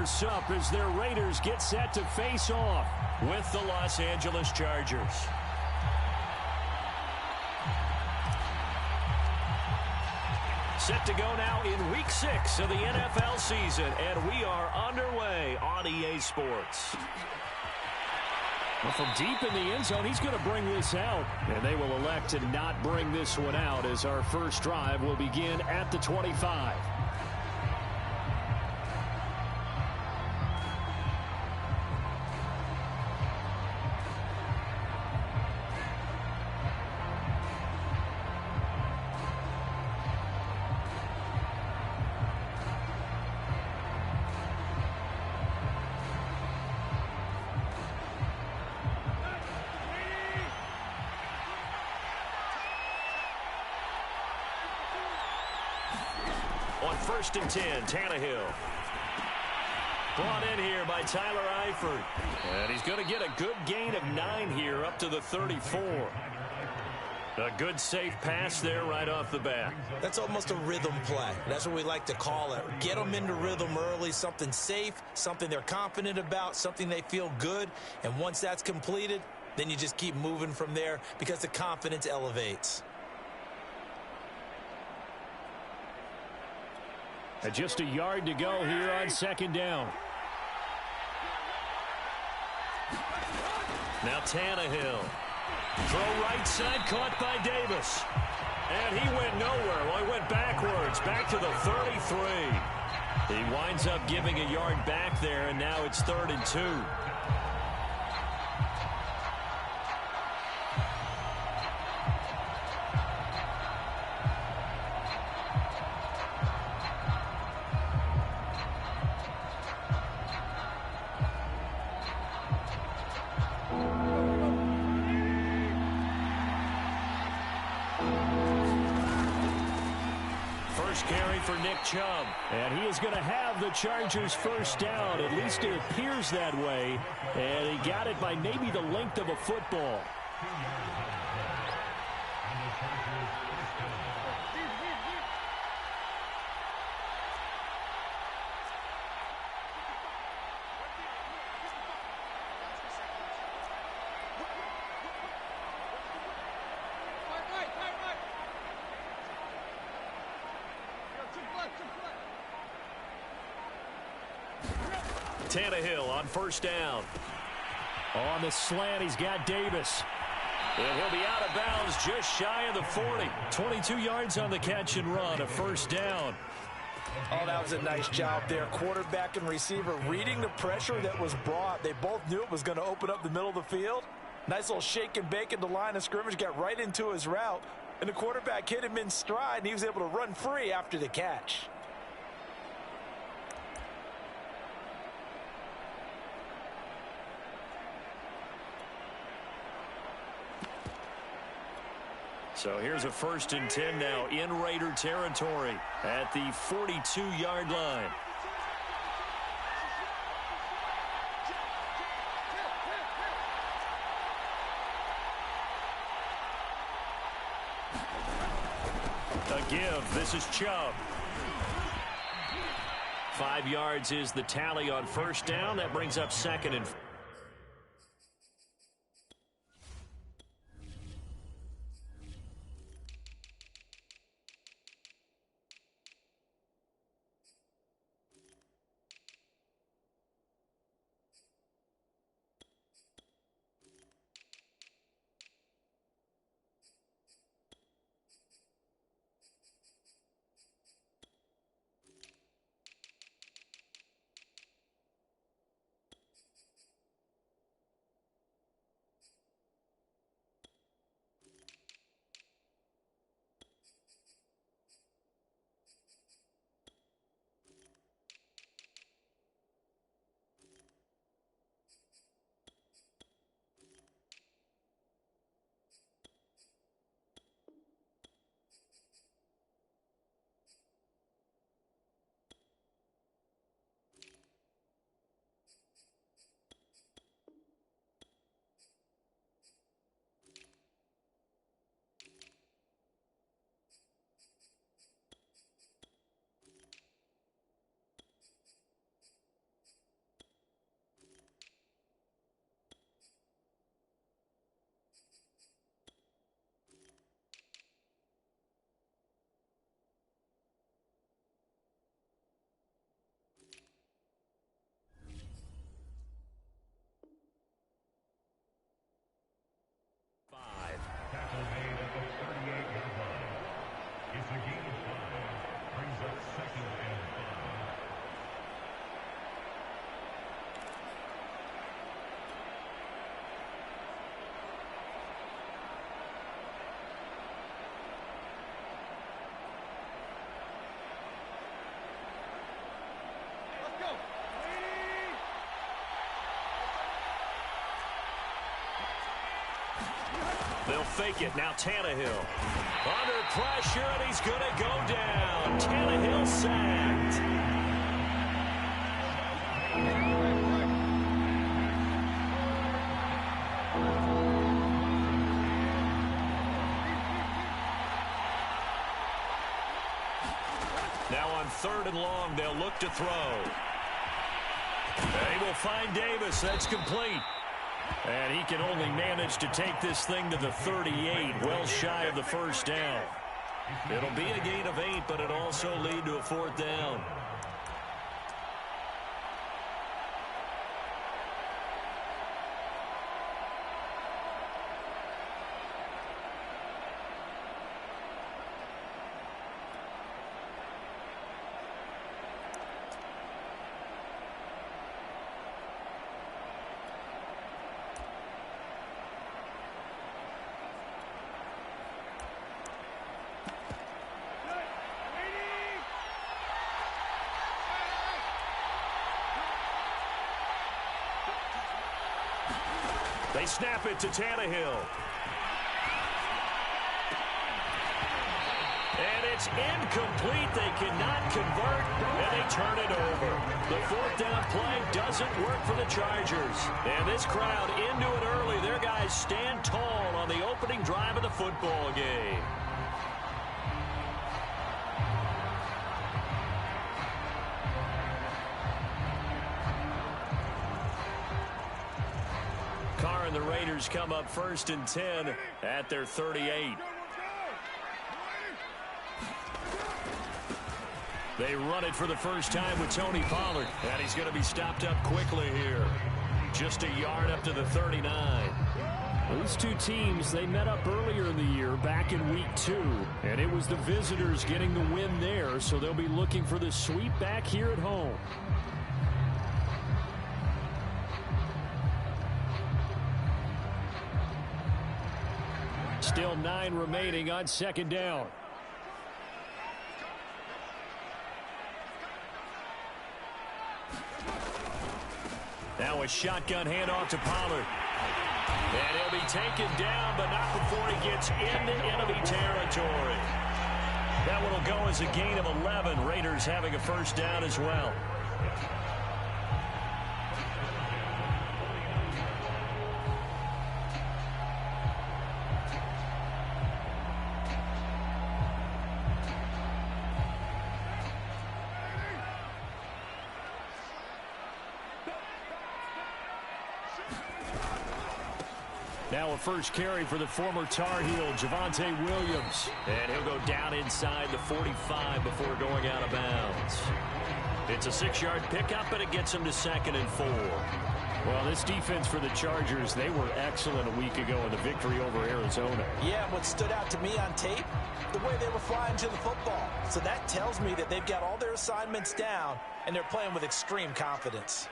first up as their Raiders get set to face off with the Los Angeles Chargers. Set to go now in Week 6 of the NFL season, and we are underway on EA Sports. Well, from deep in the end zone, he's going to bring this out. And they will elect to not bring this one out as our first drive will begin at the 25. On 1st and 10, Tannehill. Brought in here by Tyler Eifert. And he's going to get a good gain of 9 here up to the 34. A good safe pass there right off the bat. That's almost a rhythm play. That's what we like to call it. Get them into rhythm early, something safe, something they're confident about, something they feel good. And once that's completed, then you just keep moving from there because the confidence elevates. And just a yard to go here on 2nd down. Now Tannehill. Throw right side, caught by Davis. And he went nowhere. Well, he went backwards, back to the 33. He winds up giving a yard back there, and now it's 3rd and 2. Carry for Nick Chubb. And he is going to have the Chargers first down. At least it appears that way. And he got it by maybe the length of a football. Tannehill on 1st down. On the slant, he's got Davis. And he'll be out of bounds just shy of the 40. 22 yards on the catch and run, a 1st down. Oh, that was a nice job there. Quarterback and receiver reading the pressure that was brought. They both knew it was going to open up the middle of the field. Nice little shake and bake at the line of scrimmage, got right into his route. And the quarterback hit him in stride, and he was able to run free after the catch. So here's a 1st and 10 now in Raider territory at the 42-yard line. A give. This is Chubb. 5 yards is the tally on 1st down. That brings up 2nd and 4. They'll fake it. Now Tannehill. Under pressure, and he's going to go down. Tannehill sacked. Now on 3rd and long, they'll look to throw. They will find Davis. That's complete. And he can only manage to take this thing to the 38, well shy of the first down. It'll be a gain of 8, but it'll also lead to a 4th down. They snap it to Tannehill. And it's incomplete. They cannot convert, and they turn it over. The 4th down play doesn't work for the Chargers. And this crowd into it early. Their guys stand tall on the opening drive of the football game. Carr and the Raiders come up 1st and 10 at their 38. They run it for the first time with Tony Pollard, and he's going to be stopped up quickly here. Just a yard up to the 39. Those two teams, they met up earlier in the year back in week 2, and it was the visitors getting the win there, so they'll be looking for the sweep back here at home. Still 9 remaining on 2nd down. Now a shotgun handoff to Pollard. And he'll be taken down, but not before he gets into enemy territory. That one will go as a gain of 11. Raiders having a first down as well. Now a first carry for the former Tar Heel, Javonte Williams. And he'll go down inside the 45 before going out of bounds. It's a 6-yard pickup, and it gets him to 2nd and 4. Well, this defense for the Chargers, they were excellent a week ago in the victory over Arizona. Yeah, what stood out to me on tape, the way they were flying to the football. So that tells me that they've got all their assignments down, and they're playing with extreme confidence.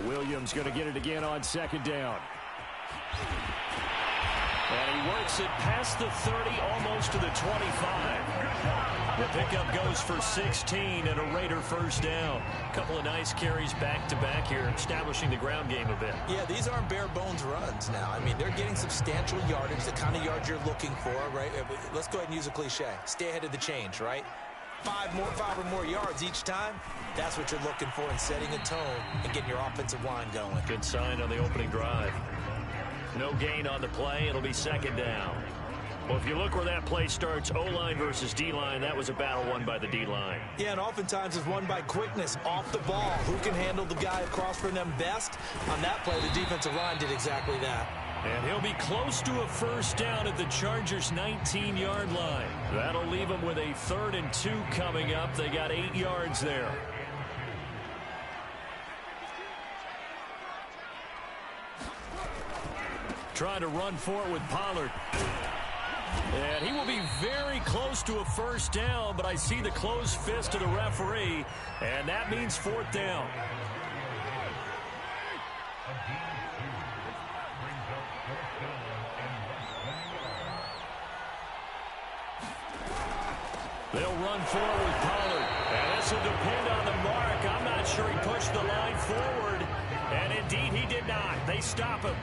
Williams going to get it again on 2nd down. And he works it past the 30, almost to the 25. The pickup goes for 16 and a Raider first down. A couple of nice carries back-to-back here, establishing the ground game a bit. Yeah, these aren't bare-bones runs now. I mean, they're getting substantial yardage, the kind of yards you're looking for, right? Let's go ahead and use a cliche. Stay ahead of the change, right? 5 or more yards each time. That's what you're looking for in setting a tone and getting your offensive line going. Good sign on the opening drive. No gain on the play. It'll be 2nd down. Well, if you look where that play starts, O-line versus D-line, that was a battle won by the D-line. Yeah, and oftentimes it's won by quickness off the ball. Who can handle the guy across from them best? On that play, the defensive line did exactly that. And he'll be close to a first down at the Chargers' 19-yard line. That'll leave them with a 3rd and 2 coming up. They got 8 yards there. Trying to run for it with Pollard. And he will be very close to a first down, but I see the closed fist of the referee, and that means 4th down. They'll run forward with Pollard. And this will depend on the mark. I'm not sure he pushed the line forward. And indeed, he did not. They stop him.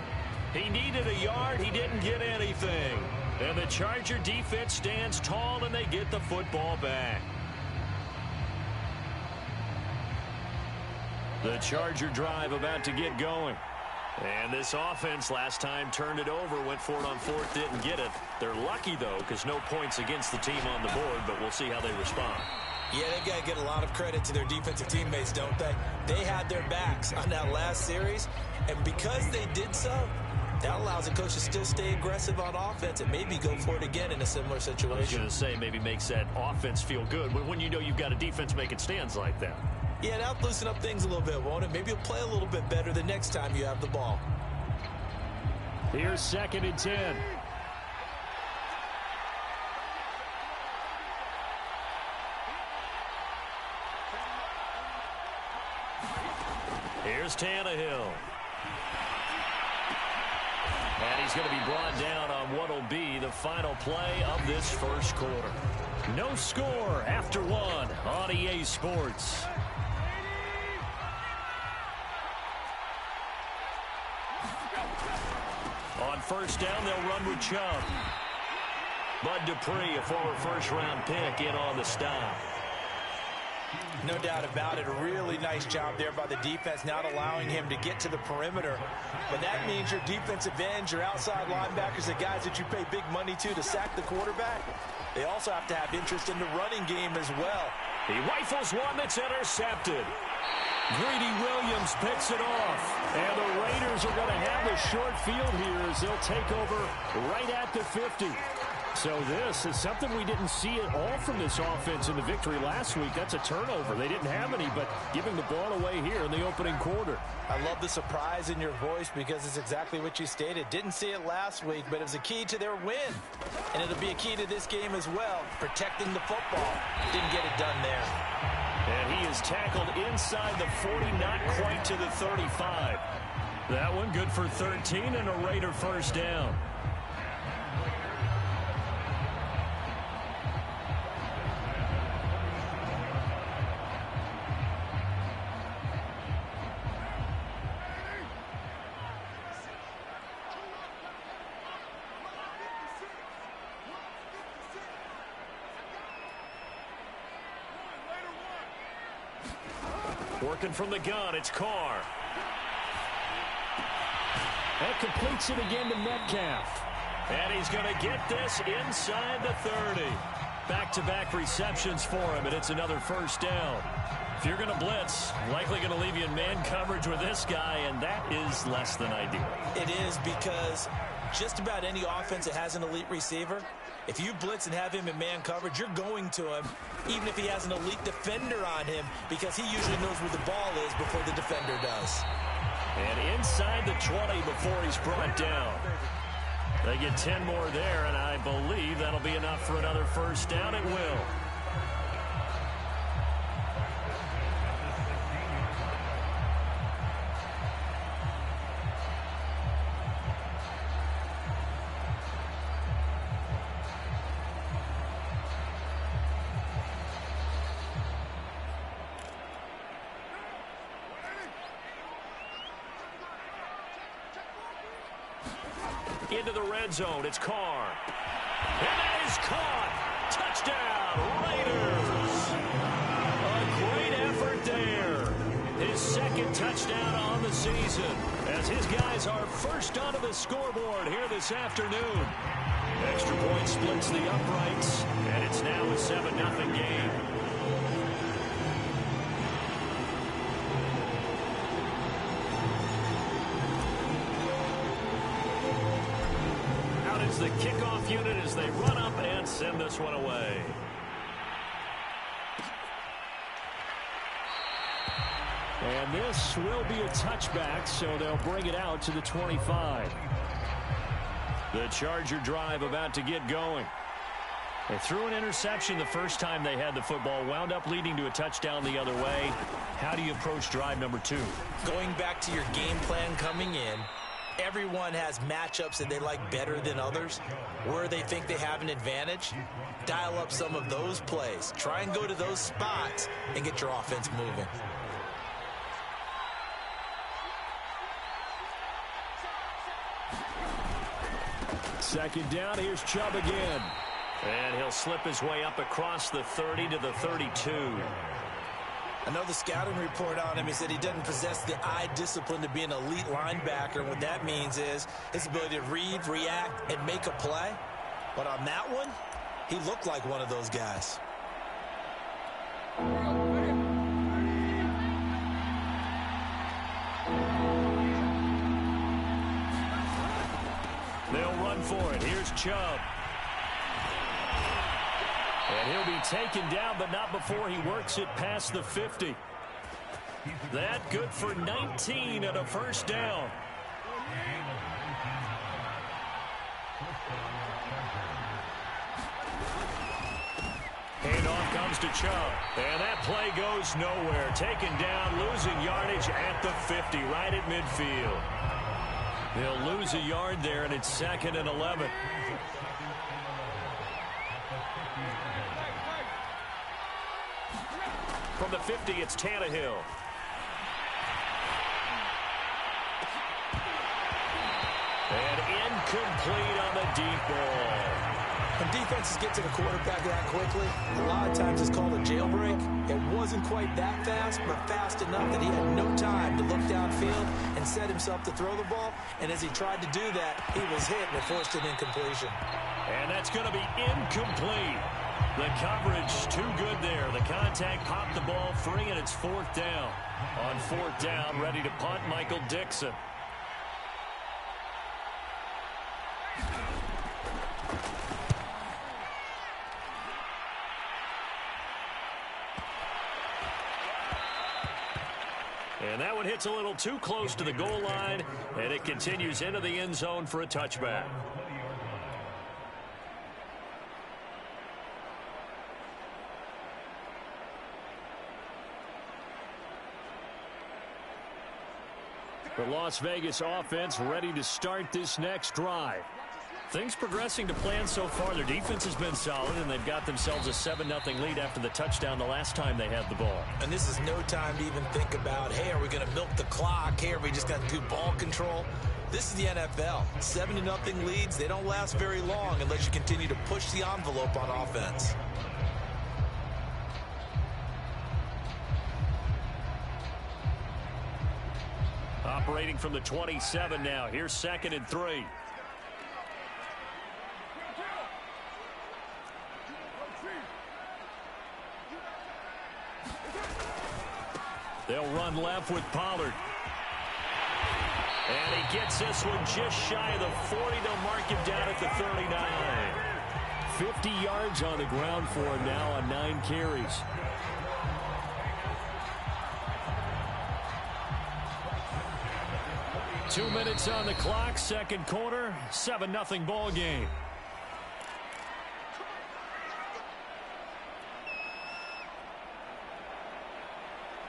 He needed a yard. He didn't get anything. And the Charger defense stands tall, and they get the football back. The Charger drive about to get going. And this offense last time turned it over, went for it on fourth, didn't get it. They're lucky, though, because no points against the team on the board, but we'll see how they respond. Yeah, they've got to get a lot of credit to their defensive teammates, don't they? They had their backs on that last series, and because they did so, that allows the coach to still stay aggressive on offense and maybe go for it again in a similar situation. I was going to say maybe makes that offense feel good when you know you've got a defense making stands like that. Yeah, that'll loosen up things a little bit, won't it? Maybe you'll play a little bit better the next time you have the ball. Here's 2nd and 10. Here's Tannehill. And he's going to be brought down on what will be the final play of this first quarter. No score after one on EA Sports. On first down, they'll run with Chubb. Bud Dupree, a former first-round pick, in on the stop. No doubt about it. A really nice job there by the defense, not allowing him to get to the perimeter. But that means your defensive ends, your outside linebackers, the guys that you pay big money to sack the quarterback, they also have to have interest in the running game as well. He rifles one that's intercepted. Greedy Williams picks it off. And the Raiders are going to have a short field here as they'll take over right at the 50. So this is something we didn't see at all from this offense in the victory last week. That's a turnover. They didn't have any, but giving the ball away here in the opening quarter. I love the surprise in your voice because it's exactly what you stated. Didn't see it last week, but it was a key to their win. And it'll be a key to this game as well, protecting the football. Didn't get it done there. And he is tackled inside the 40, not quite to the 35. That one good for 13 and a Raider first down. Working from the gun, it's Carr. That completes it again to Metcalf. And he's going to get this inside the 30. Back-to-back receptions for him, and it's another first down. If you're going to blitz, likely going to leave you in man coverage with this guy, and that is less than ideal. It is because just about any offense that has an elite receiver, if you blitz and have him in man coverage, you're going to him, even if he has an elite defender on him, because he usually knows where the ball is before the defender does. And inside the 20 before he's brought down. They get 10 more there, and I believe that'll be enough for another first down. It will. Into the red zone, it's Carr. And that is caught. Touchdown, Raiders. A great effort there. His second touchdown on the season as his guys are first onto the scoreboard here this afternoon. Extra point splits the uprights, and it's now a 7-0 game. The kickoff unit as they run up and send this one away. And this will be a touchback, so they'll bring it out to the 25. The Charger drive about to get going. They threw an interception the first time they had the football, wound up leading to a touchdown the other way. How do you approach drive number 2? Going back to your game plan coming in, everyone has matchups that they like better than others, where they think they have an advantage. Dial up some of those plays. Try and go to those spots and get your offense moving. second down. Here's Chubb again. And he'll slip his way up across the 30 to the 32. I know the scouting report on him is that he doesn't possess the eye discipline to be an elite linebacker. And what that means is his ability to read, react, and make a play. But on that one, he looked like one of those guys. They'll run for it. Here's Chubb. And he'll be taken down, but not before he works it past the 50. That good for 19 and a first down. Handoff comes to Chubb. And that play goes nowhere. Taken down, losing yardage at the 50, right at midfield. They'll lose a yard there, and it's 2nd and 11. From the 50, it's Tannehill. And incomplete on the deep ball. When defenses get to the quarterback that quickly, a lot of times it's called a jailbreak. It wasn't quite that fast, but fast enough that he had no time to look downfield and set himself to throw the ball. And as he tried to do that, he was hit and it forced an incompletion. And that's going to be incomplete. The coverage too good there. The contact popped the ball free, and it's 4th down. On 4th down, ready to punt, Michael Dixon. And that one hits a little too close to the goal line, and it continues into the end zone for a touchback. The Las Vegas offense ready to start this next drive. Things progressing to plan so far. Their defense has been solid, and they've got themselves a 7-0 lead after the touchdown the last time they had the ball. And this is no time to even think about, hey, are we going to milk the clock? Hey, are we just going to do ball control? This is the NFL. 7-0 leads, they don't last very long unless you continue to push the envelope on offense. Operating from the 27 now. Here's 2nd and 3. They'll run left with Pollard. And he gets this one just shy of the 40. They'll mark him down at the 39. 50 yards on the ground for him now on 9 carries. Two minutes on the clock, second quarter, 7-0 ball game.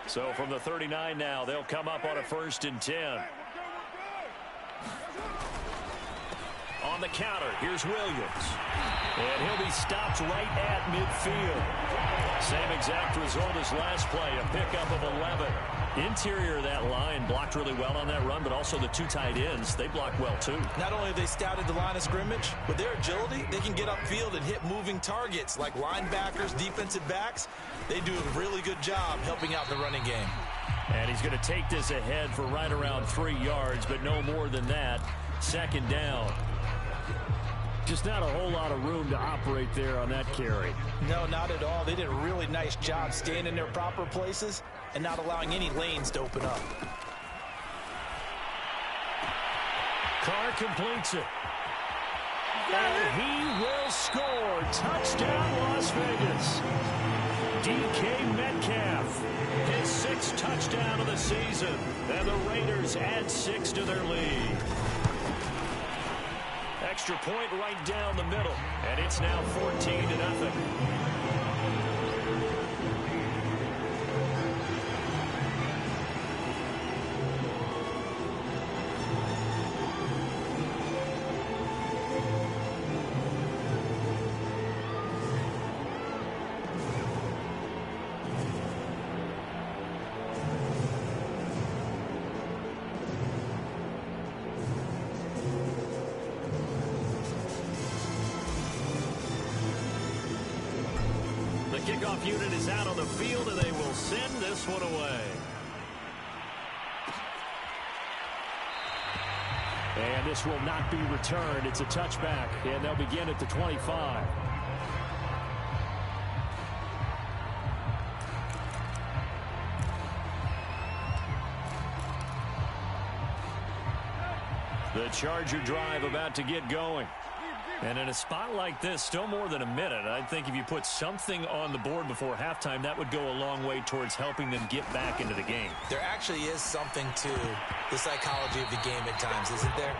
So from the 39 now, they'll come up on a 1st and 10. On the counter, here's Williams. And he'll be stopped right at midfield. Same exact result as last play, a pickup of 11. Interior of that line blocked really well on that run, but also the 2 tight ends, they block well too. Not only have they scouted the line of scrimmage, with their agility, they can get upfield and hit moving targets like linebackers, defensive backs. They do a really good job helping out in the running game. And he's going to take this ahead for right around 3 yards, but no more than that. 2nd down. Just not a whole lot of room to operate there on that carry. No, not at all. They did a really nice job staying in their proper places and not allowing any lanes to open up. Carr completes it. And he will score. Touchdown, Las Vegas. DK Metcalf, his 6th touchdown of the season. And the Raiders add 6 to their lead. Extra point right down the middle. And it's now 14-0. kickoff unit is out on the field, and they will send this one away. And this will not be returned. It's a touchback, and they'll begin at the 25. The Charger drive about to get going. And in a spot like this, still more than a minute, I think if you put something on the board before halftime, that would go a long way towards helping them get back into the game. There actually is something to the psychology of the game at times, isn't there?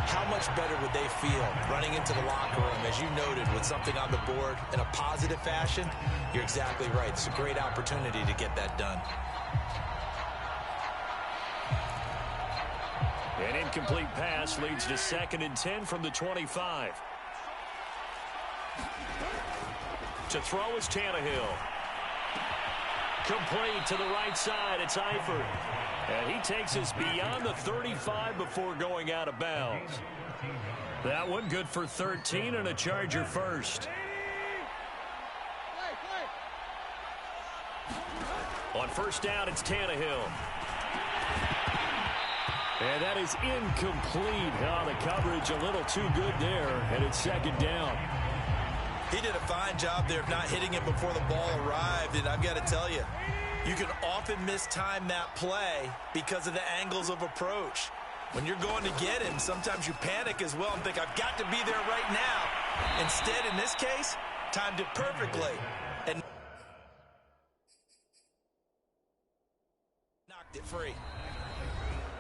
How much better would they feel running into the locker room, as you noted, with something on the board in a positive fashion? You're exactly right. It's a great opportunity to get that done. An incomplete pass leads to 2nd and 10 from the 25. To throw is Tannehill. Complete to the right side. It's Eifert. And he takes us beyond the 35 before going out of bounds. That one good for 13 and a Charger first. On first down, it's Tannehill. And that is incomplete. Oh, the coverage a little too good there, and it's 2nd down. He did a fine job there of not hitting it before the ball arrived, and I've got to tell you, you can often mistime that play because of the angles of approach. When you're going to get him, sometimes you panic as well and think, I've got to be there right now. Instead, in this case, timed it perfectly and knocked it free.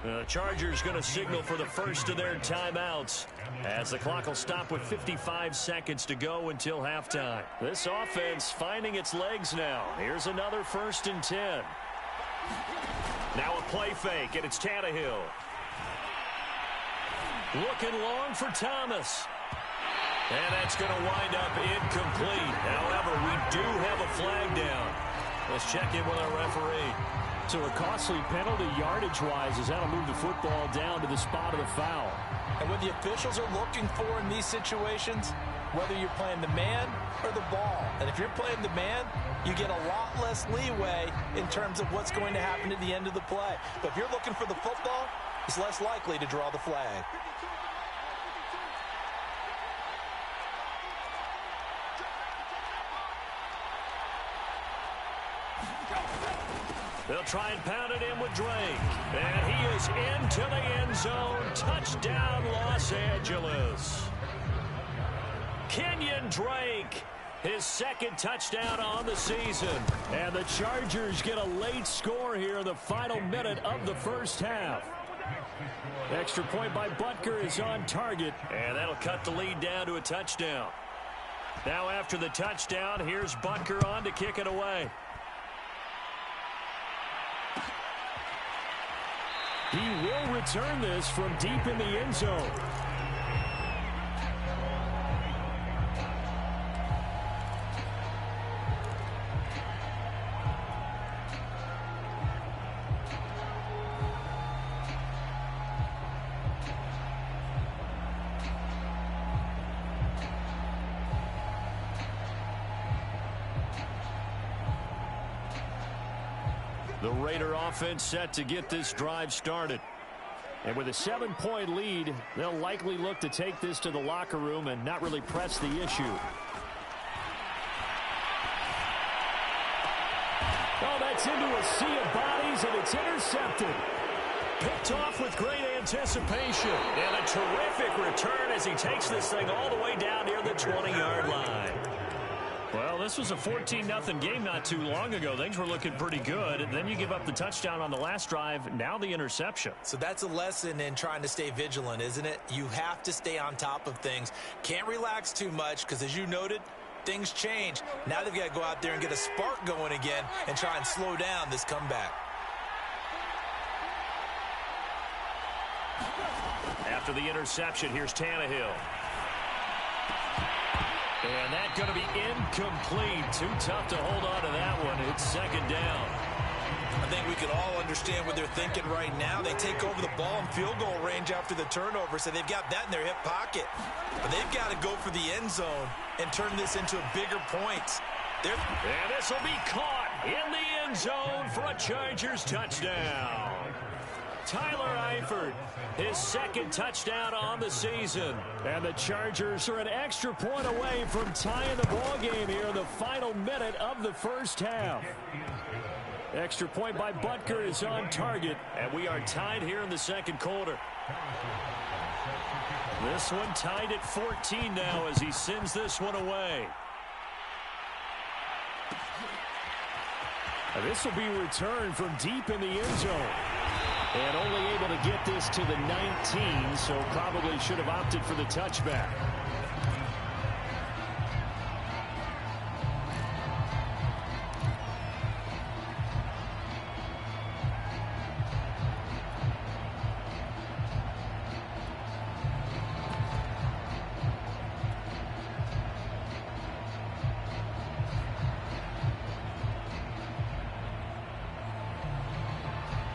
The Chargers going to signal for the first of their timeouts as the clock will stop with 55 seconds to go until halftime. This offense finding its legs now. Here's another 1st and 10. Now a play fake, and it's Tannehill. Looking long for Thomas. And that's going to wind up incomplete. However, we do have a flag down. Let's check in with our referee. So a costly penalty yardage-wise as that'll move the football down to the spot of the foul. And what the officials are looking for in these situations, whether you're playing the man or the ball. And if you're playing the man, you get a lot less leeway in terms of what's going to happen at the end of the play. But if you're looking for the football, it's less likely to draw the flag. They'll try and pound it in with Drake. And he is into the end zone. Touchdown, Los Angeles. Kenyon Drake, his 2nd touchdown on the season. And the Chargers get a late score here in the final minute of the first half. Extra point by Butker is on target. And that'll cut the lead down to a touchdown. Now after the touchdown, here's Butker on to kick it away. He will return this from deep in the end zone. The Raider offense set to get this drive started. And with a 7-point lead, they'll likely look to take this to the locker room and not really press the issue. Oh, that's into a sea of bodies, and it's intercepted. Picked off with great anticipation. And a terrific return as he takes this thing all the way down near the 20-yard line. Well, this was a 14-0 game not too long ago. Things were looking pretty good. And then you give up the touchdown on the last drive. Now the interception. So that's a lesson in trying to stay vigilant, isn't it? You have to stay on top of things. Can't relax too much because, as you noted, things change. Now they've got to go out there and get a spark going again and try and slow down this comeback. After the interception, here's Tannehill. And that's going to be incomplete. Too tough to hold on to that one. It's 2nd down. I think we can all understand what they're thinking right now. They take over the ball in field goal range after the turnover, so they've got that in their hip pocket. But they've got to go for the end zone and turn this into bigger points. And this will be caught in the end zone for a Chargers touchdown. Tyler Eifert, his second touchdown on the season. And the Chargers are an extra point away from tying the ball game here in the final minute of the first half. Extra point by Butker is on target. And we are tied here in the second quarter. This one tied at 14 now as he sends this one away. And this will be returned from deep in the end zone. And only able to get this to the 19, so probably should have opted for the touchback.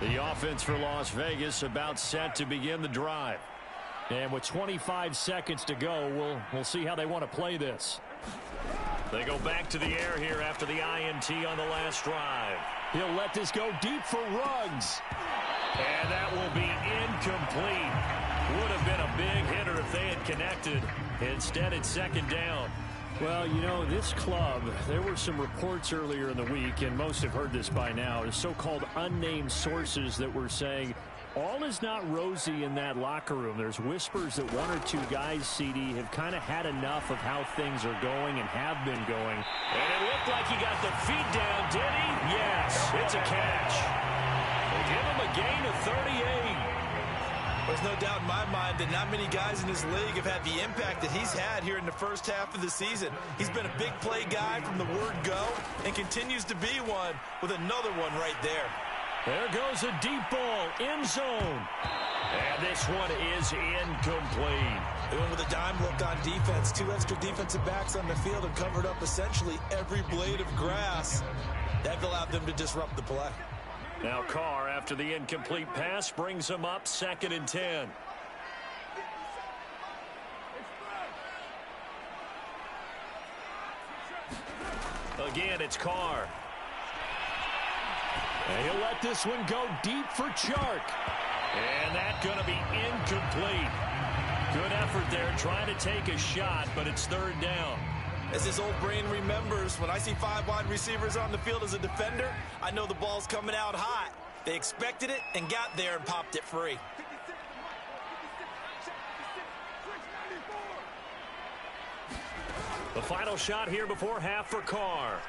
The offense for Las Vegas about set to begin the drive. And with 25 seconds to go, we'll see how they want to play this. They go back to the air here after the INT on the last drive. He'll let this go deep for Ruggs. And that will be incomplete. Would have been a big hitter if they had connected. Instead, it's second down. Well, you know, this club, there were some reports earlier in the week, and most have heard this by now, the so-called unnamed sources that were saying all is not rosy in that locker room. There's whispers that one or two guys, CD, have kind of had enough of how things are going and have been going. And it looked like he got the feet down, did he? Yes, it's a catch. They give him a gain of 38. There's no doubt in my mind that not many guys in this league have had the impact that he's had here in the first half of the season. He's been a big play guy from the word go and continues to be one with another one right there. There goes a deep ball, end zone. And this one is incomplete. They went with a dime look on defense. Two extra defensive backs on the field and covered up essentially every blade of grass. That allowed them to disrupt the play. Now Carr, after the incomplete pass, brings him up 2nd and 10. Again, it's Carr. And he'll let this one go deep for Chark. And that's going to be incomplete. Good effort there trying to take a shot, but it's 3rd down. As his old brain remembers, when I see 5 wide receivers on the field as a defender, I know the ball's coming out hot. They expected it and got there and popped it free. The final shot here before half for Carr.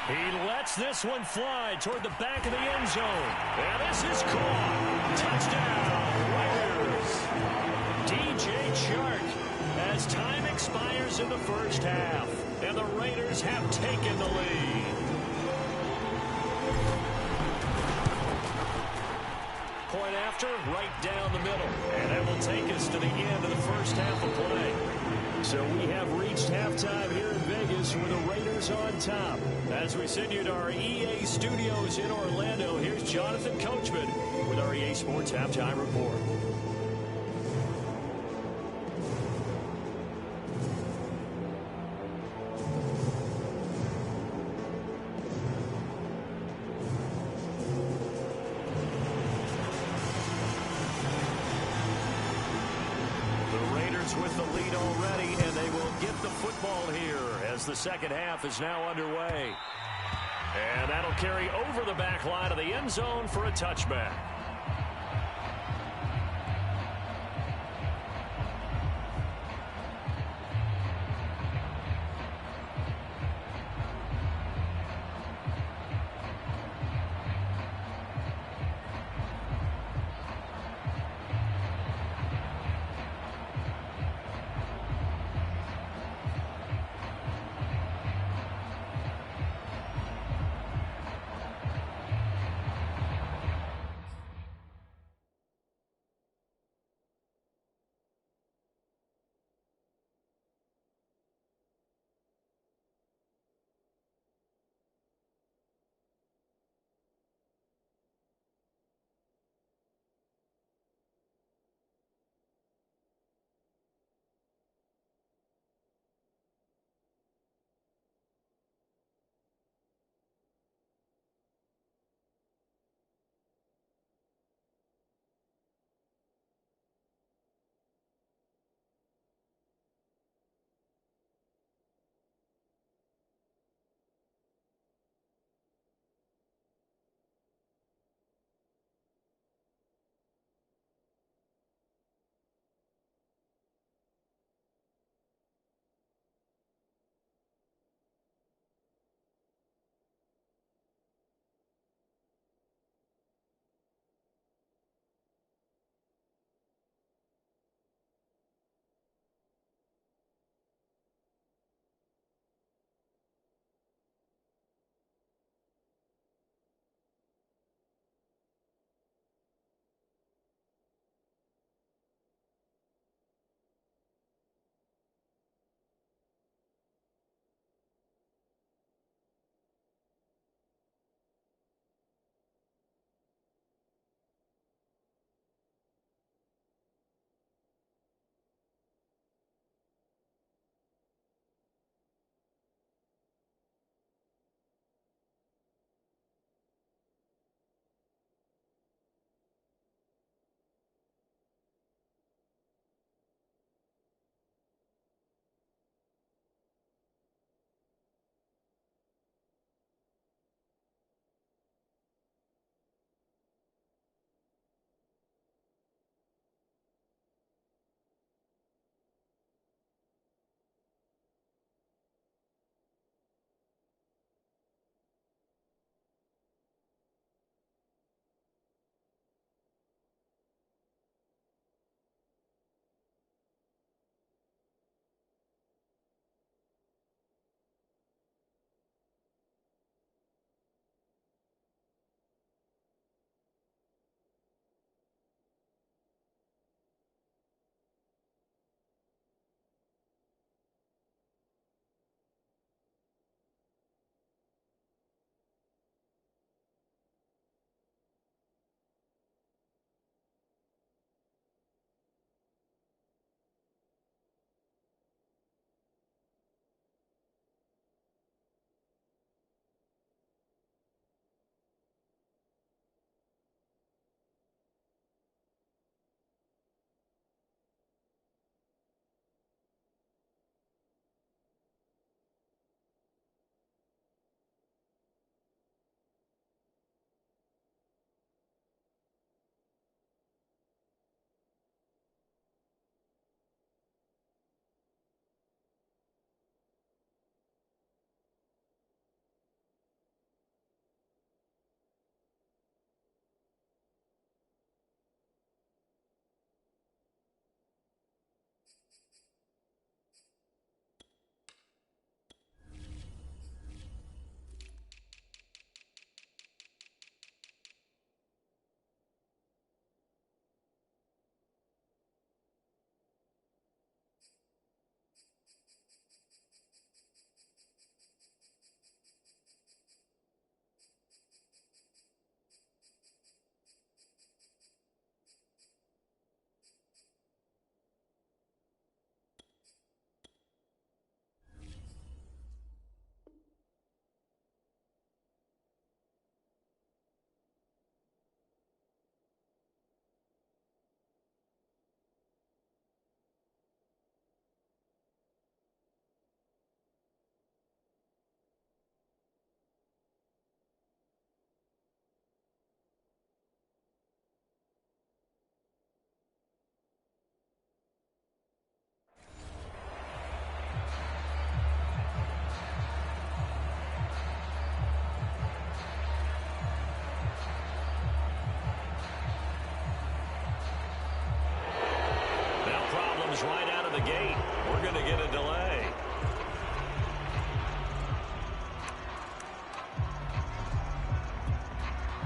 He lets this one fly toward the back of the end zone. And this is caught. Touchdown, Raiders. DJ Chark. As time expires in the first half, and the Raiders have taken the lead. Point after, right down the middle. And that will take us to the end of the first half of play. So we have reached halftime here in Vegas with the Raiders on top. As we send you to our EA studios in Orlando, here's Jonathan Coachman with our EA Sports Halftime Report. With the lead already, and they will get the football here as the second half is now underway. And that'll carry over the back line of the end zone for a touchback. comes right out of the gate. We're going to get a delay.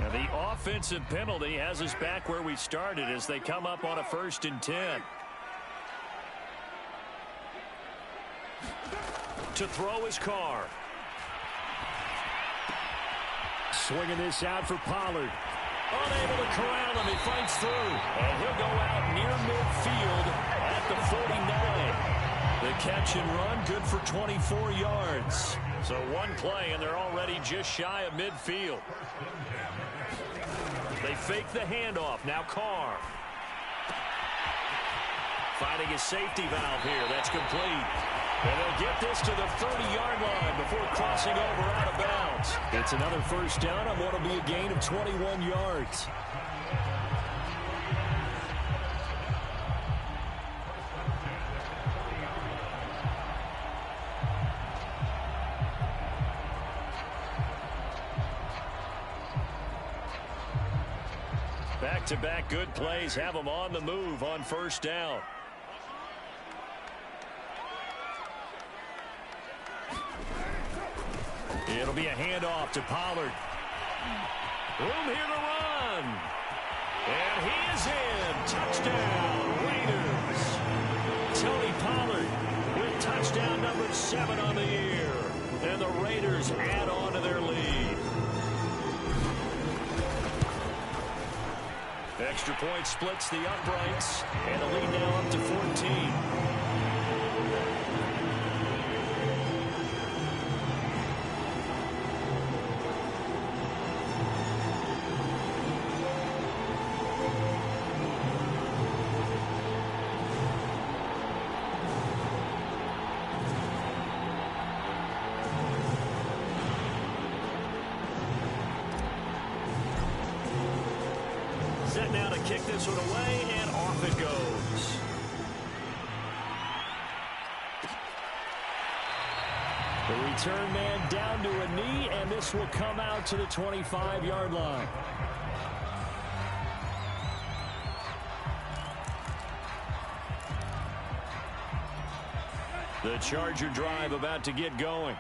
And the offensive penalty has us back where we started as they come up on a 1st and 10. To throw his Carr. Swinging this out for Pollard. Unable to corral him. He fights through. And he'll go out near midfield at the 49. The catch and run good for 24 yards. So one play and they're already just shy of midfield. They fake the handoff. Now Carr. Finding his safety valve here. That's complete. And they'll get this to the 30-yard line before crossing over out of bounds. It's another 1st down on what will be a gain of 21 yards. Back-to-back good plays have them on the move on 1st down. It'll be a handoff to Pollard. Room here to run. And he is in. Touchdown, Raiders. Tony Pollard with touchdown number 7 on the year. And the Raiders add on to their lead. Extra point splits the uprights. And the lead now up to 14. Set now to kick this one away, and off it goes. The return man down to a knee, and this will come out to the 25-yard line. The Charger drive about to get going.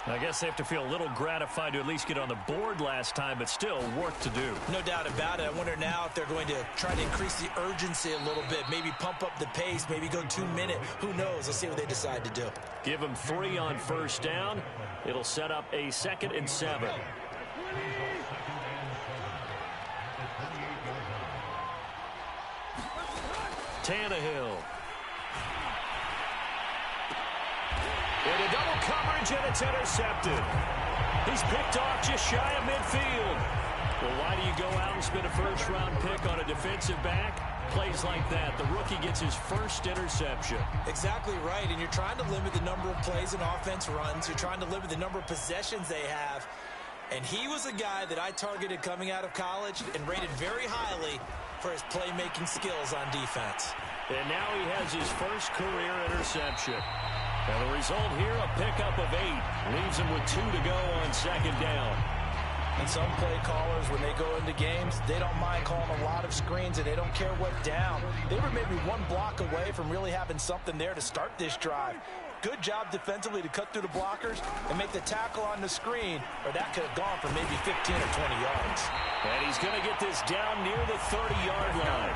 I guess they have to feel a little gratified to at least get on the board last time, but still work to do. No doubt about it. I wonder now if they're going to try to increase the urgency a little bit, maybe pump up the pace, maybe go 2-minute. Who knows? Let's see what they decide to do. Give them 3 on 1st down. It'll set up a 2nd and 7. Tannehill. Into double coverage, and it's intercepted. He's picked off just shy of midfield. Well, why do you go out and spend a 1st-round pick on a defensive back? Plays like that. The rookie gets his 1st interception. Exactly right, and you're trying to limit the number of plays an offense runs. You're trying to limit the number of possessions they have. And he was a guy that I targeted coming out of college and rated very highly for his playmaking skills on defense. And now he has his 1st career interception. And the result here, a pickup of 8. Leaves him with 2 to go on 2nd down. And some play callers, when they go into games, they don't mind calling a lot of screens, and they don't care what down. They were maybe 1 block away from really having something there to start this drive. Good job defensively to cut through the blockers and make the tackle on the screen, or that could have gone for maybe 15 or 20 yards. And he's going to get this down near the 30-yard line.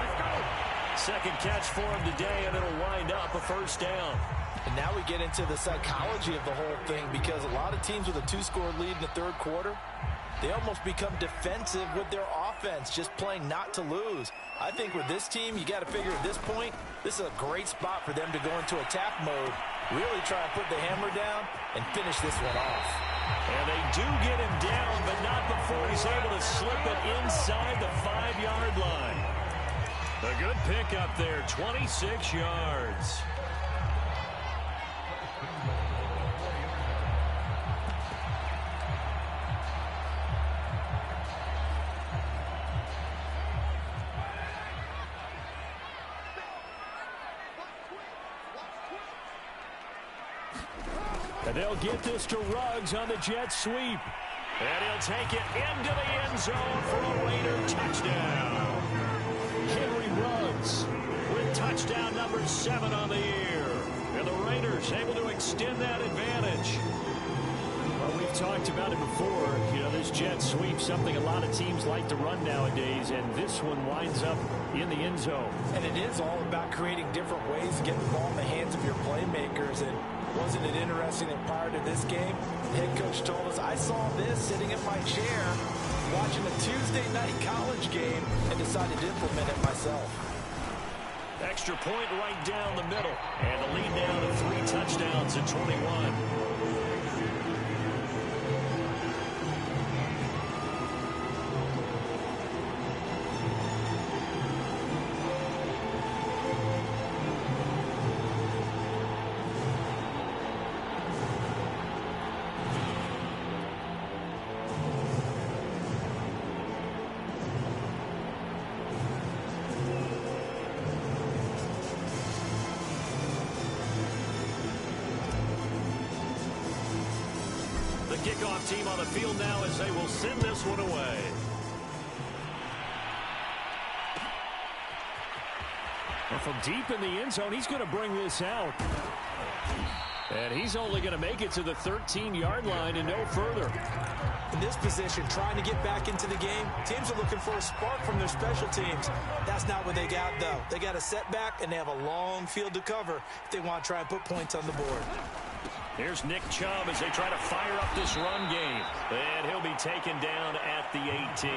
2nd catch for him today, and it'll wind up a 1st down. And now we get into the psychology of the whole thing, because a lot of teams with a 2-score lead in the 3rd quarter, they almost become defensive with their offense, just playing not to lose. I think with this team, you got to figure at this point, this is a great spot for them to go into attack mode, really try and put the hammer down and finish this one off. And they do get him down, but not before he's able to slip it inside the 5-yard line. A good pickup there, 26 yards. And they'll get this to Ruggs on the jet sweep. And he'll take it into the end zone for a Raider touchdown. Henry Ruggs with Touchdown number 7 on the year. And the Raiders able to extend that advantage. Well, we've talked about it before. You know, this jet sweep, something a lot of teams like to run nowadays, and this one winds up in the end zone. And it is all about creating different ways to get the ball in the hands of your playmakers. And wasn't it interesting that prior to this game, the head coach told us, I saw this sitting in my chair watching a Tuesday night college game and decided to implement it myself. Extra point right down the middle. And the lead down to 3 touchdowns at 21. Kickoff team on the field now as they will send this one away. Well, from deep in the end zone, he's going to bring this out. And he's only going to make it to the 13-yard line and no further. In this position, trying to get back into the game, teams are looking for a spark from their special teams. That's not what they got, though. They got a setback, and they have a long field to cover if they want to try and put points on the board. Here's Nick Chubb as they try to fire up this run game. And he'll be taken down at the 18.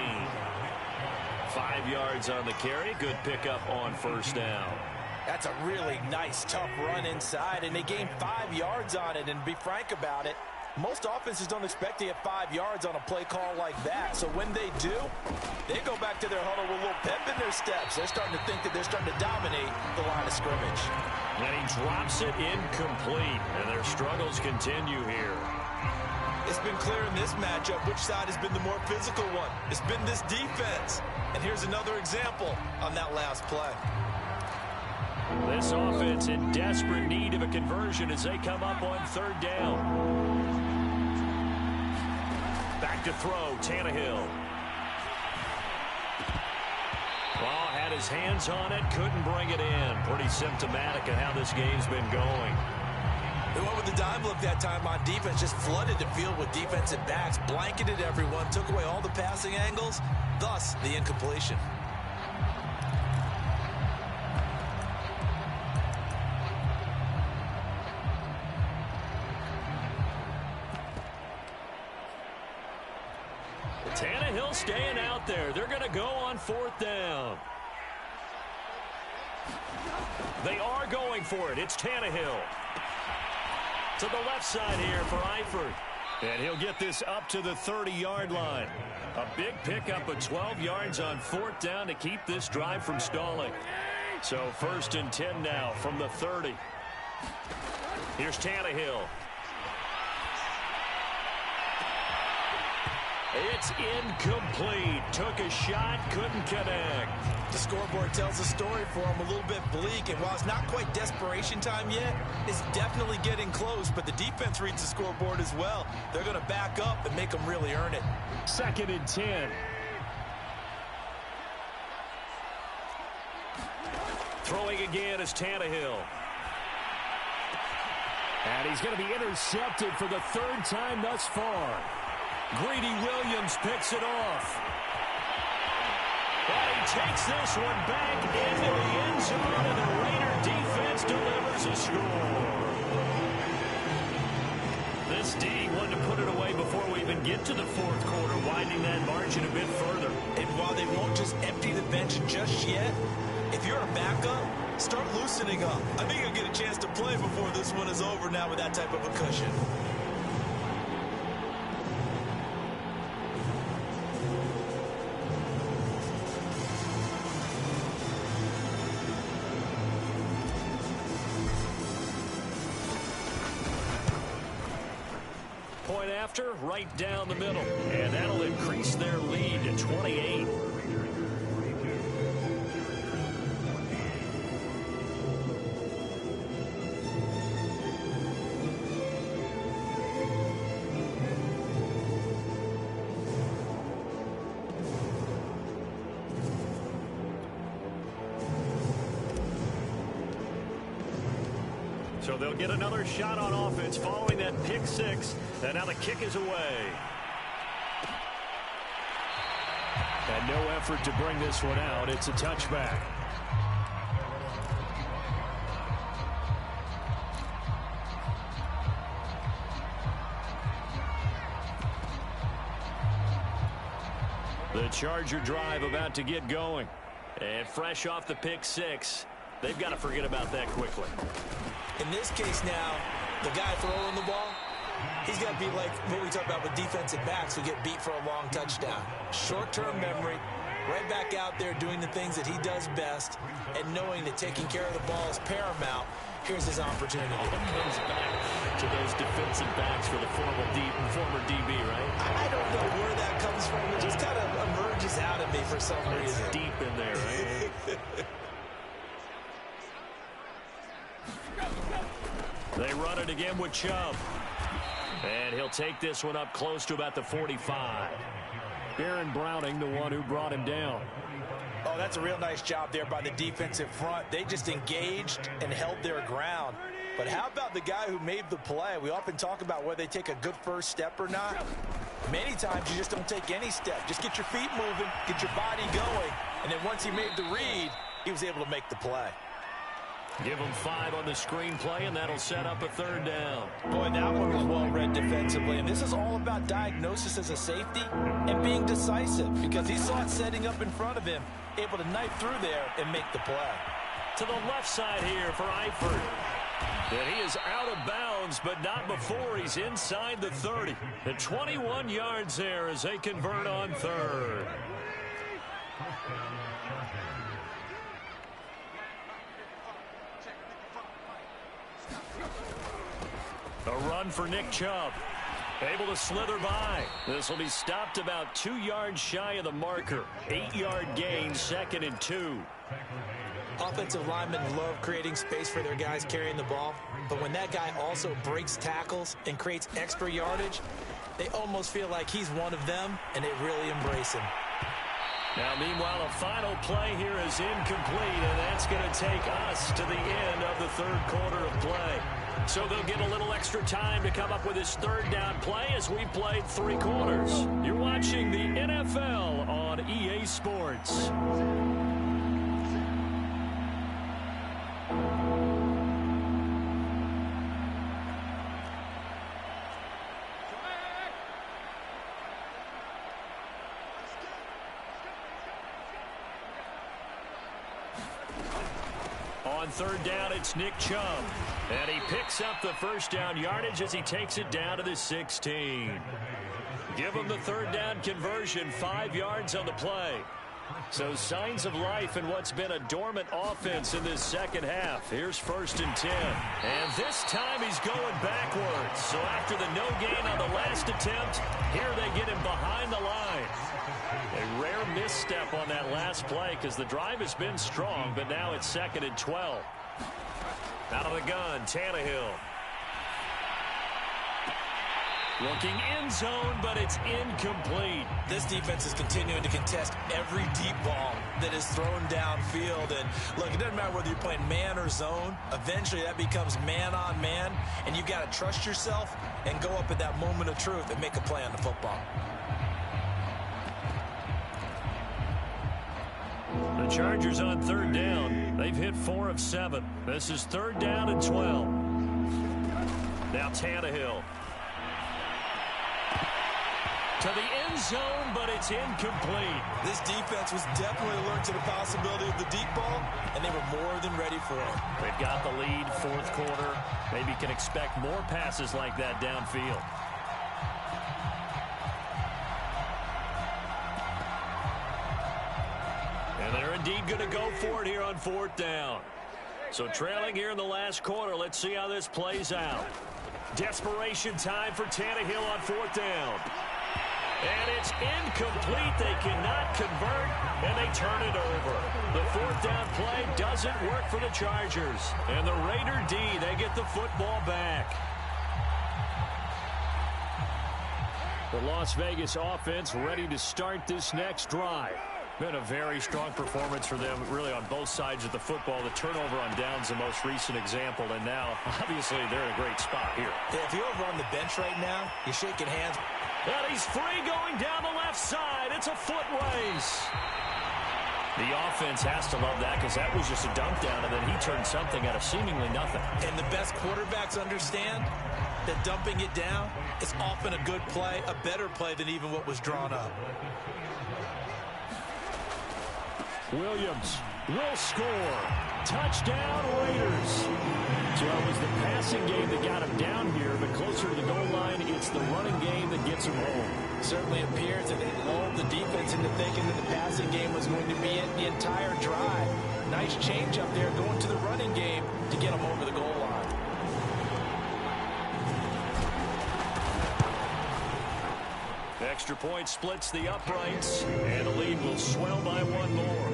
5 yards on the carry. Good pickup on first down. That's a really nice, tough run inside, and they gained 5 yards on it. And to be frank about it, most offenses don't expect to get 5 yards on a play call like that. So when they do, they go back to their huddle with a little pep in their steps. They're starting to think that they're starting to dominate the line of scrimmage. And he drops it incomplete, and their struggles continue here. It's been clear in this matchup which side has been the more physical one. It's been this defense. And here's another example on that last play. This offense in desperate need of a conversion as they come up on 3rd down. Back to throw, Tannehill. Ball had his hands on it, couldn't bring it in. Pretty symptomatic of how this game's been going. They went with the dime look that time on defense, just flooded the field with defensive backs, blanketed everyone, took away all the passing angles, thus the incompletion. Tannehill staying out there. They're going to go on 4th down. They are going for it. It's Tannehill. To the left side here for Eifert. And he'll get this up to the 30-yard line. A big pickup of 12 yards on 4th down to keep this drive from stalling. So 1st and 10 now from the 30. Here's Tannehill. It's incomplete. Took a shot, couldn't connect. The scoreboard tells the story for him, a little bit bleak, and while it's not quite desperation time yet, it's definitely getting close, but the defense reads the scoreboard as well. They're going to back up and make them really earn it. 2nd and 10. Throwing again is Tannehill. And he's going to be intercepted for the 3rd time thus far. Greedy Williams picks it off. And he takes this one back into the end zone, and the Raider defense delivers a score. This D wanted to put it away before we even get to the 4th quarter, widening that margin a bit further. And while they won't just empty the bench just yet, if you're a backup, start loosening up. I think you'll get a chance to play before this one is over now with that type of a cushion. Point after, right down the middle. And that'll increase their lead to 28. So they'll get another shot on offense following that pick six. And now the kick is away. And no effort to bring this one out. It's a touchback. The Charger drive about to get going. And fresh off the pick six, they've got to forget about that quickly. In this case now, the guy throwing the ball, he's got to be like what we talk about with defensive backs who get beat for a long touchdown. Short-term memory, right back out there doing the things that he does best, and knowing that taking care of the ball is paramount. Here's his opportunity. Comes back to those defensive backs for the former DB, right? I don't know where that comes from. It just kind of emerges out of me for some reason. It's deep in there, right? They run it again with Chubb. And he'll take this one up close to about the 45. Baron Browning, the one who brought him down. Oh, that's a real nice job there by the defensive front. They just engaged and held their ground. But how about the guy who made the play? We often talk about whether they take a good first step or not. Many times you just don't take any step. Just get your feet moving, get your body going. And then once he made the read, he was able to make the play. Give him 5 on the screenplay, and that'll set up a third down. Boy, that one was well read defensively. And this is all about diagnosis as a safety and being decisive, because he saw it setting up in front of him, able to knife through there and make the play. To the left side here for Eifert. And he is out of bounds, but not before he's inside the 30. The 21 yards there as they convert on third. A run for Nick Chubb. Able to slither by. This will be stopped about 2 yards shy of the marker. 8-yard gain, 2nd and 2. Offensive linemen love creating space for their guys carrying the ball, but when that guy also breaks tackles and creates extra yardage, they almost feel like he's one of them, and they really embrace him. Now, meanwhile, a final play here is incomplete, and that's going to take us to the end of the third quarter of play. So they'll get a little extra time to come up with this third down play as we've played 3 quarters. You're watching the NFL on EA Sports. On third down, it's Nick Chubb. And he picks up the first down yardage as he takes it down to the 16. Give him the third down conversion, 5 yards on the play. So signs of life in what's been a dormant offense in this second half. Here's 1st and 10. And this time he's going backwards. So after the no gain on the last attempt, here they get him behind the line. A rare misstep on that last play because the drive has been strong, but now it's 2nd and 12. Out of the gun, Tannehill. Looking end zone, but it's incomplete. This defense is continuing to contest every deep ball that is thrown downfield. And look, it doesn't matter whether you're playing man or zone. Eventually that becomes man on man, and you've got to trust yourself and go up at that moment of truth and make a play on the football. The Chargers on third down. They've hit 4 of 7. This is 3rd down and 12. Now Tannehill. To the end zone, but it's incomplete. This defense was definitely alert to the possibility of the deep ball, and they were more than ready for it. They've got the lead, 4th quarter. Maybe can expect more passes like that downfield. And they're indeed going to go for it here on 4th down. So trailing here in the last quarter, let's see how this plays out. Desperation time for Tannehill on 4th down. And it's incomplete. They cannot convert, and they turn it over. The 4th down play doesn't work for the Chargers. And the Raider D, they get the football back. The Las Vegas offense ready to start this next drive. Been a very strong performance for them, really, on both sides of the football. The turnover on downs, the most recent example, and now, obviously, they're in a great spot here. Yeah, if you're over on the bench right now, you're shaking hands. And he's free going down the left side. It's a foot race. The offense has to love that because that was just a dunk down, and then he turned something out of seemingly nothing. And the best quarterbacks understand that dumping it down is often a good play, a better play than even what was drawn up. Williams will score. Touchdown, Raiders. So it was the passing game that got him down here, but closer to the goal line, it's the running game that gets him home. Certainly appears that they lulled the defense into thinking that the passing game was going to be it the entire drive. Nice change up there going to the running game to get them over the goal line. Extra point splits the uprights, and the lead will swell by one more.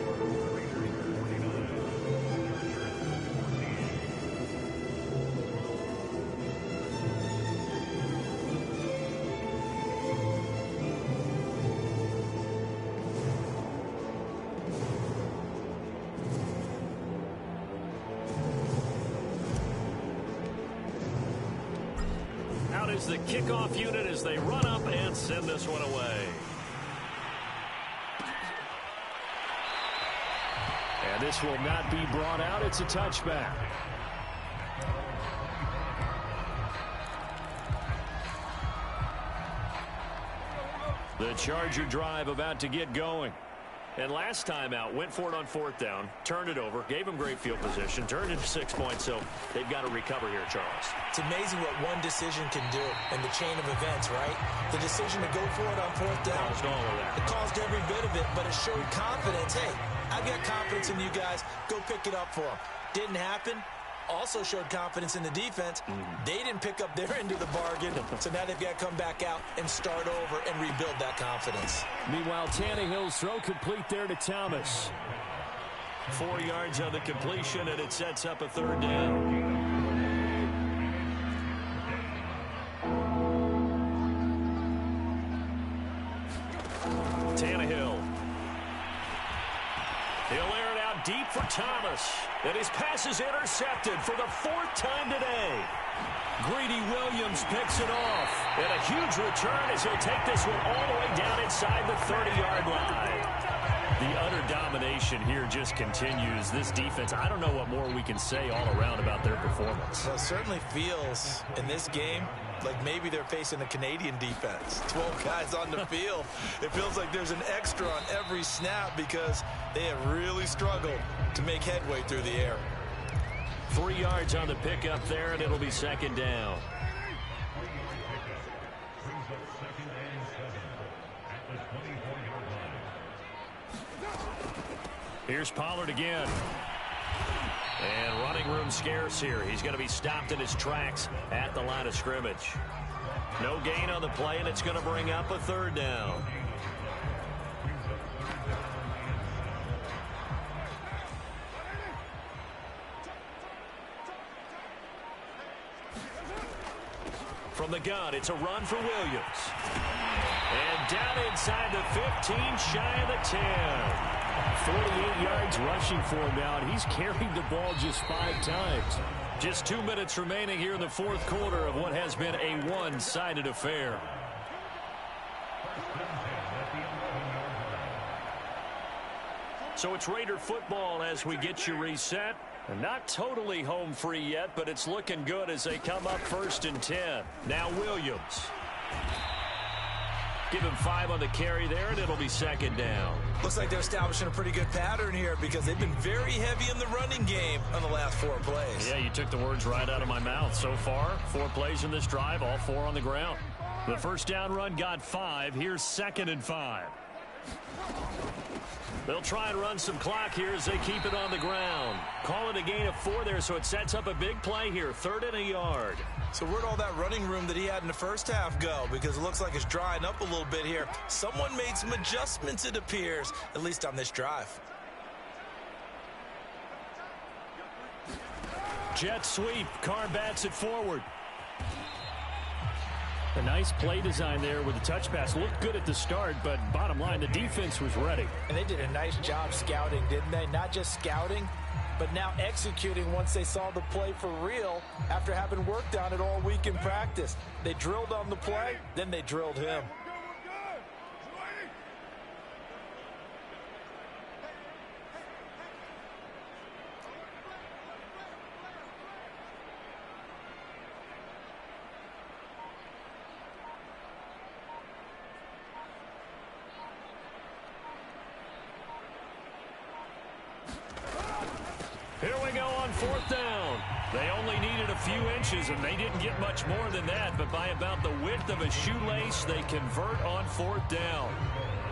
Out is the kickoff unit as they run up and send this one away. And this will not be brought out. It's a touchback. The Charger drive about to get going. And last time out, went for it on fourth down, turned it over, gave them great field position, turned it to 6 points, so they've got to recover here, Charles. It's amazing what one decision can do in the chain of events, right? The decision to go for it on fourth down. Caused all of that. It caused every bit of it, but it showed confidence. Hey, I've got confidence in you guys. Go pick it up for them. Didn't happen. Also showed confidence in the defense. They didn't pick up their end of the bargain, so now they've got to come back out and start over and rebuild that confidence. Meanwhile, Tannehill's throw complete there to Thomas. 4 yards on the completion, and it sets up a third down. Tannehill. He'll air it out deep for Thomas. And his pass is intercepted for the fourth time today. Greedy Williams picks it off. And a huge return as he'll take this one all the way down inside the 30-yard line. The utter domination here just continues. This defense, I don't know what more we can say all around about their performance. Well, it certainly feels in this game like maybe they're facing a Canadian defense. 12 guys on the field. It feels like there's an extra on every snap because they have really struggled to make headway through the air. 3 yards on the pickup there, and it'll be second down. Here's Pollard again. And running room scarce here. He's going to be stopped in his tracks at the line of scrimmage. No gain on the play, and it's going to bring up a third down. From the gun, it's a run for Williams. And down inside the 15, shy of the 10. 48 yards rushing for him now, and he's carried the ball just 5 times. Just 2 minutes remaining here in the fourth quarter of what has been a one-sided affair. So it's Raider football as we get you reset. Not totally home free yet, but it's looking good as they come up 1st and 10. Now Williams. Give him 5 on the carry there, and it'll be second down. Looks like they're establishing a pretty good pattern here because they've been very heavy in the running game on the last 4 plays. Yeah, you took the words right out of my mouth. So far, 4 plays in this drive, all 4 on the ground. The first down run got 5. Here's 2nd and 5. They'll try and run some clock here as they keep it on the ground. Call it a gain of 4 there, so it sets up a big play here. 3rd and a yard. So where'd all that running room that he had in the first half go? Because it looks like it's drying up a little bit here. Someone made some adjustments, it appears, at least on this drive. Jet sweep. Carr bats it forward. A nice play design there with the touch pass. Looked good at the start, but bottom line, the defense was ready. And they did a nice job scouting, didn't they? Not just scouting, but now executing once they saw the play for real after having worked on it all week in practice. They drilled on the play, then they drilled him. Here we go on fourth down. They only needed a few inches, and they didn't get much more than that. But by about the width of a shoelace, they convert on fourth down.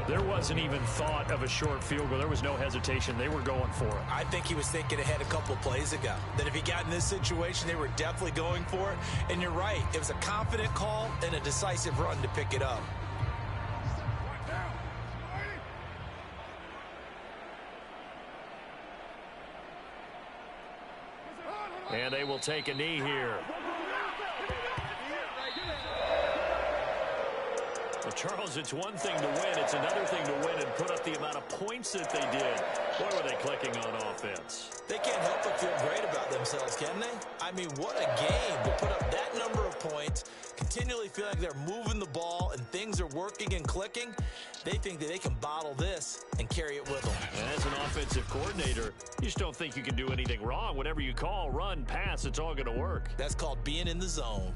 There wasn't even thought of a short field goal. There was no hesitation. They were going for it. I think he was thinking ahead a couple plays ago. That if he got in this situation, they were definitely going for it. And you're right. It was a confident call and a decisive run to pick it up. And they will take a knee here. Well, Charles, it's one thing to win. It's another thing to win and put up the amount of points that they did. Boy, were they clicking on offense. They can't help but feel great about themselves, can they? I mean, what a game to put up that number of points, continually feel like they're moving the ball and things are working and clicking. They think that they can bottle this and carry it with them. And as an offensive coordinator, you just don't think you can do anything wrong. Whatever you call, run, pass, it's all going to work. That's called being in the zone.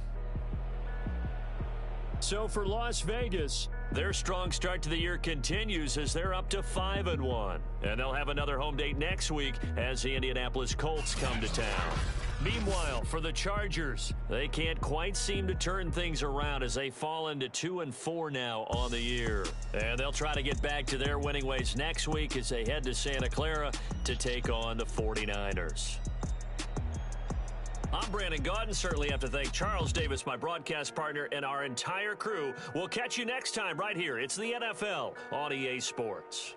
So for Las Vegas, their strong start to the year continues as they're up to 5-1. And they'll have another home date next week as the Indianapolis Colts come to town. Meanwhile, for the Chargers, they can't quite seem to turn things around as they fall into 2-4 now on the year. And they'll try to get back to their winning ways next week as they head to Santa Clara to take on the 49ers. I'm Brandon Gaudin. Certainly have to thank Charles Davis, my broadcast partner, and our entire crew. We'll catch you next time right here. It's the NFL on EA Sports.